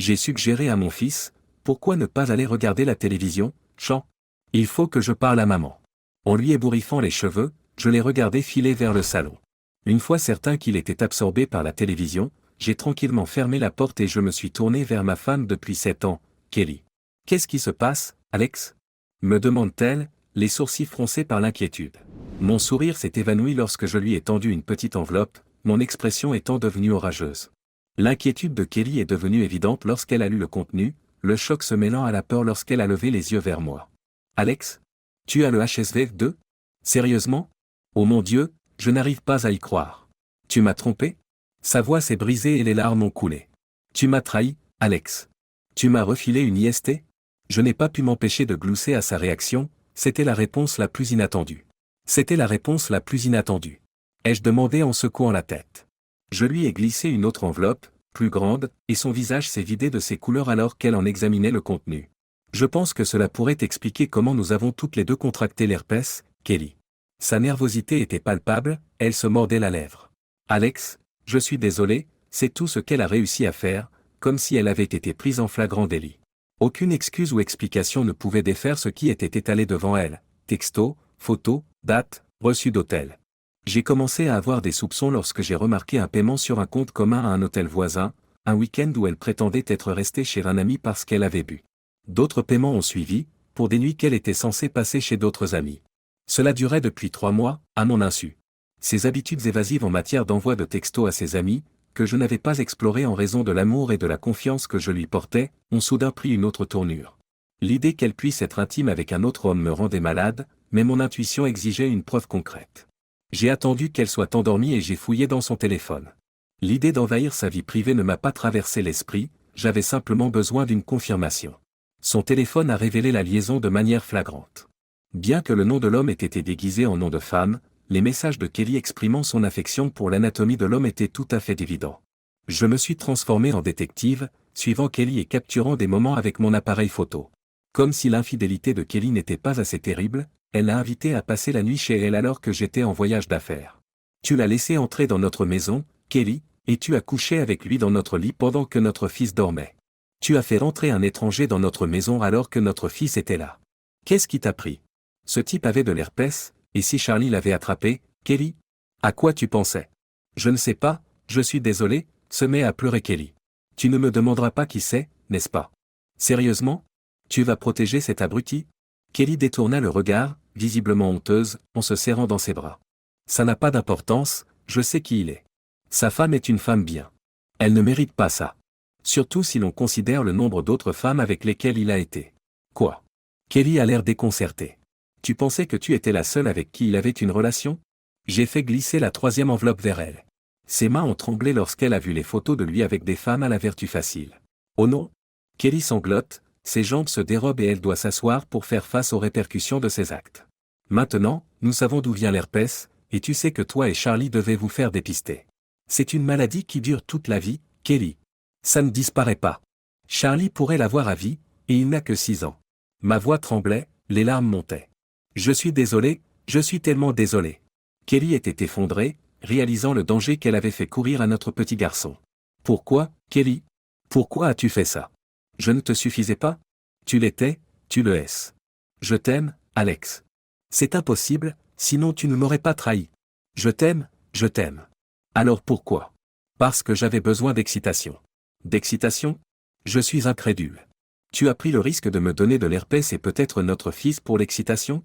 J'ai suggéré à mon fils, pourquoi ne pas aller regarder la télévision, Chan? Il faut que je parle à maman. En lui ébouriffant les cheveux, je l'ai regardé filer vers le salon. Une fois certain qu'il était absorbé par la télévision, j'ai tranquillement fermé la porte et je me suis tourné vers ma femme depuis 7 ans, Kelly. Qu'est-ce qui se passe, Alex? Me demande-t-elle, les sourcils froncés par l'inquiétude. Mon sourire s'est évanoui lorsque je lui ai tendu une petite enveloppe, mon expression étant devenue orageuse. L'inquiétude de Kelly est devenue évidente lorsqu'elle a lu le contenu, le choc se mêlant à la peur lorsqu'elle a levé les yeux vers moi. Alex? Tu as le HSV-2? Sérieusement? Oh mon Dieu, je n'arrive pas à y croire. Tu m'as trompé? Sa voix s'est brisée et les larmes ont coulé. Tu m'as trahi, Alex. Tu m'as refilé une IST? Je n'ai pas pu m'empêcher de glousser à sa réaction, c'était la réponse la plus inattendue. C'était la réponse la plus inattendue. Ai-je demandé en secouant la tête. Je lui ai glissé une autre enveloppe, plus grande, et son visage s'est vidé de ses couleurs alors qu'elle en examinait le contenu. Je pense que cela pourrait expliquer comment nous avons toutes les deux contracté l'herpès, Kelly. Sa nervosité était palpable, elle se mordait la lèvre. Alex, je suis désolé, c'est tout ce qu'elle a réussi à faire, comme si elle avait été prise en flagrant délit. Aucune excuse ou explication ne pouvait défaire ce qui était étalé devant elle, texto, photos, date, reçu d'hôtel. J'ai commencé à avoir des soupçons lorsque j'ai remarqué un paiement sur un compte commun à un hôtel voisin, un week-end où elle prétendait être restée chez un ami parce qu'elle avait bu. D'autres paiements ont suivi, pour des nuits qu'elle était censée passer chez d'autres amis. Cela durait depuis 3 mois, à mon insu. Ses habitudes évasives en matière d'envoi de textos à ses amis, que je n'avais pas explorées en raison de l'amour et de la confiance que je lui portais, ont soudain pris une autre tournure. L'idée qu'elle puisse être intime avec un autre homme me rendait malade, mais mon intuition exigeait une preuve concrète. J'ai attendu qu'elle soit endormie et j'ai fouillé dans son téléphone. L'idée d'envahir sa vie privée ne m'a pas traversé l'esprit, j'avais simplement besoin d'une confirmation. Son téléphone a révélé la liaison de manière flagrante. Bien que le nom de l'homme ait été déguisé en nom de femme, les messages de Kelly exprimant son affection pour l'anatomie de l'homme étaient tout à fait évidents. Je me suis transformé en détective, suivant Kelly et capturant des moments avec mon appareil photo. Comme si l'infidélité de Kelly n'était pas assez terrible, elle l'a invité à passer la nuit chez elle alors que j'étais en voyage d'affaires. Tu l'as laissé entrer dans notre maison, Kelly, et tu as couché avec lui dans notre lit pendant que notre fils dormait. Tu as fait rentrer un étranger dans notre maison alors que notre fils était là. Qu'est-ce qui t'a pris? Ce type avait de l'herpès, et si Charlie l'avait attrapé, Kelly? À quoi tu pensais? Je ne sais pas, je suis désolé, se met à pleurer Kelly. Tu ne me demanderas pas qui c'est, n'est-ce pas? Sérieusement? Tu vas protéger cet abruti? Kelly détourna le regard, visiblement honteuse, en se serrant dans ses bras. Ça n'a pas d'importance, je sais qui il est. Sa femme est une femme bien. Elle ne mérite pas ça. Surtout si l'on considère le nombre d'autres femmes avec lesquelles il a été. Quoi? Kelly a l'air déconcertée. Tu pensais que tu étais la seule avec qui il avait une relation? J'ai fait glisser la 3e enveloppe vers elle. Ses mains ont tremblé lorsqu'elle a vu les photos de lui avec des femmes à la vertu facile. Oh non? Kelly sanglote, ses jambes se dérobent et elle doit s'asseoir pour faire face aux répercussions de ses actes. Maintenant, nous savons d'où vient l'herpès, et tu sais que toi et Charlie devez vous faire dépister. C'est une maladie qui dure toute la vie, Kelly. Ça ne disparaît pas. Charlie pourrait l'avoir à vie, et il n'a que 6 ans. Ma voix tremblait, les larmes montaient. Je suis désolé, je suis tellement désolé. Kelly était effondrée, réalisant le danger qu'elle avait fait courir à notre petit garçon. Pourquoi, Kelly? Pourquoi as-tu fait ça? Je ne te suffisais pas? Tu l'étais, tu le es. Je t'aime, Alex. C'est impossible, sinon tu ne m'aurais pas trahi. Je t'aime, je t'aime. Alors pourquoi? Parce que j'avais besoin d'excitation. D'excitation? Je suis incrédule. Tu as pris le risque de me donner de l'herpès et peut-être notre fils pour l'excitation?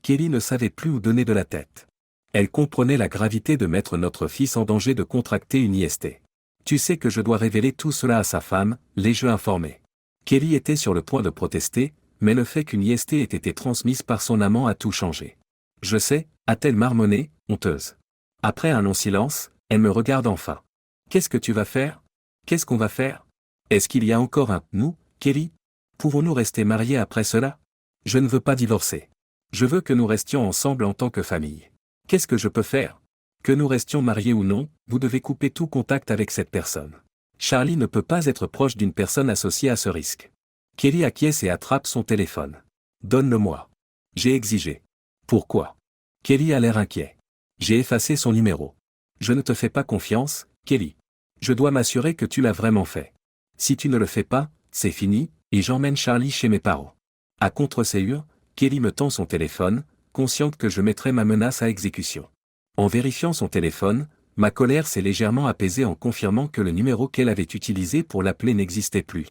Kelly ne savait plus où donner de la tête. Elle comprenait la gravité de mettre notre fils en danger de contracter une IST. Tu sais que je dois révéler tout cela à sa femme, l'ai-je informé. Kelly était sur le point de protester, mais le fait qu'une IST ait été transmise par son amant a tout changé. Je sais, a-t-elle marmonné, honteuse. Après un long silence, elle me regarde enfin. Qu'est-ce que tu vas faire? Qu'est-ce qu'on va faire? Est-ce qu'il y a encore un « nous », Kelly? Pouvons-nous rester mariés après cela? Je ne veux pas divorcer. Je veux que nous restions ensemble en tant que famille. Qu'est-ce que je peux faire? Que nous restions mariés ou non, vous devez couper tout contact avec cette personne. Charlie ne peut pas être proche d'une personne associée à ce risque. Kelly acquiesce et attrape son téléphone. Donne-le-moi. J'ai exigé. Pourquoi? Kelly a l'air inquiet. J'ai effacé son numéro. Je ne te fais pas confiance, Kelly. Je dois m'assurer que tu l'as vraiment fait. Si tu ne le fais pas, c'est fini, et j'emmène Charlie chez mes parents. À contre-ségur, Kelly me tend son téléphone, consciente que je mettrai ma menace à exécution. En vérifiant son téléphone, ma colère s'est légèrement apaisée en confirmant que le numéro qu'elle avait utilisé pour l'appeler n'existait plus.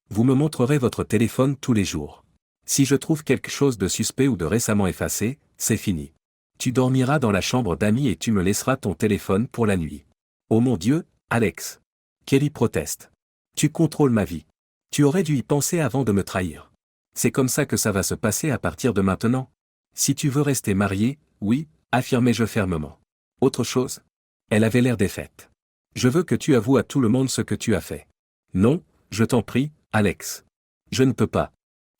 Vous me montrerez votre téléphone tous les jours. Si je trouve quelque chose de suspect ou de récemment effacé, c'est fini. Tu dormiras dans la chambre d'amis et tu me laisseras ton téléphone pour la nuit. Oh mon Dieu, Alex. Kelly proteste. Tu contrôles ma vie. Tu aurais dû y penser avant de me trahir. C'est comme ça que ça va se passer à partir de maintenant. Si tu veux rester marié, oui, affirmai-je fermement. Autre chose? Elle avait l'air défaite. Je veux que tu avoues à tout le monde ce que tu as fait. Non, je t'en prie, Alex. Je ne peux pas.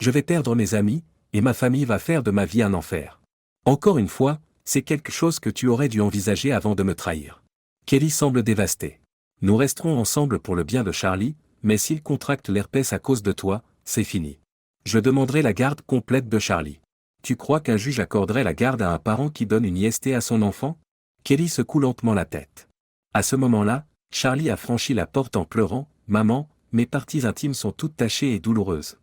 Je vais perdre mes amis, et ma famille va faire de ma vie un enfer. Encore une fois, c'est quelque chose que tu aurais dû envisager avant de me trahir. Kelly semble dévastée. Nous resterons ensemble pour le bien de Charlie, mais s'il contracte l'herpès à cause de toi, c'est fini. Je demanderai la garde complète de Charlie. Tu crois qu'un juge accorderait la garde à un parent qui donne une IST à son enfant? Kelly secoue lentement la tête. À ce moment-là, Charlie a franchi la porte en pleurant. Maman, mes parties intimes sont toutes tachées et douloureuses.